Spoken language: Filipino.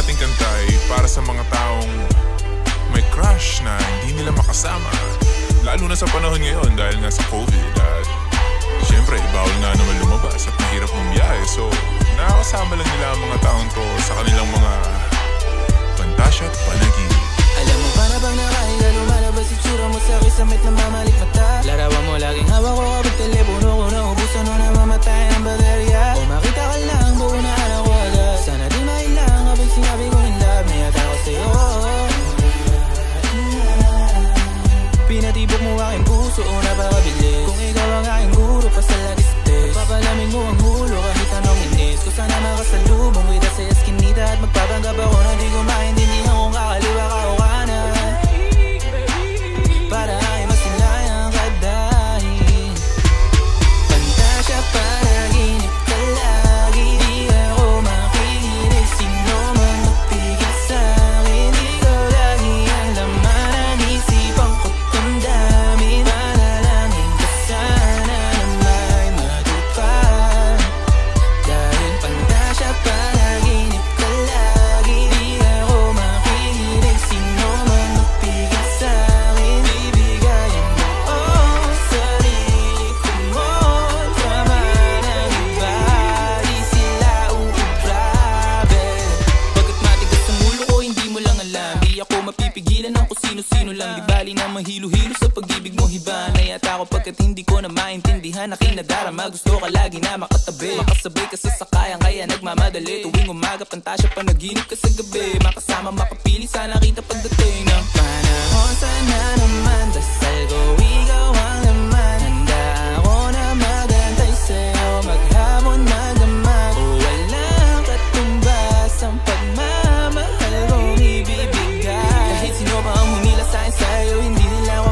nating kanta ay para sa mga taong may crush na hindi nila makasama. Lalo na sa panahon ngayon dahil nga sa COVID at siyempre bawal nga naman lumabas at mahirap bumiyahe. So nakakasama lang nila ang mga taong to sa kanilang mga pantasya at panaginip. Alam mo ba na bang nakahiga lumalabas itsura mo sa kisamit na mamalik mata? Larawan mo laging hawak ko kapag telepono ko naubusan o namamatay ng baterya. O makita ka lang buo na alam ko agad. Sana di mailang kapag sinabi ko ng love na yata ko sa'yo. Pinatibok mo aking puso o napakabilis. Kung ikaw ang aking guro pa sa lagistes, papalamig mo ang hulo kahit anong inis. Kung sana makasalubong kita sa eskinita at magpapanggap ako na di ko maintindihan kung kakaliwa ka o kanan. Para ay masilayang kadahin. Pantasya panaginip ka lagi. Di ako makikinig sino mang magpigil sa'kin. Ikaw lagi ang laman ng isipan ko. Damdamin manalangin ka sana na may matupad. Dahil pantasya panaginip ka lagi. Di ako makikinig sino mang magpigil sa'kin. Bibigayin mo ang sarili ko mo. Tama ng iba, di sila uubrabe. Pagkat matigas ang ulo ko, hindi mo lang alam. Di ako mapipigilan ng kung sino-sino lang. Di bali na mahilo-hilo sa pag-ibig mo hiba. Nayata ko pagkat hindi ko na maintindihan. Nakinadarama, gusto ka lagi na makatabi. Makasabay ka sa sakayan, kaya nagmamadali. Tuwing umaga, pantasya panaginip ka sa gabi. Makasama, makapili, sana kita pagdating ng panahon. Sana naman, dasal ko, ikaw ang laman. Handa ako na magantay sa'yo, maghapon, magdamag. O walang katumbas ang pagmamahal kong ibibigay. Kahit sino pa ang humila sa'kin sa'yo, hindi nila ako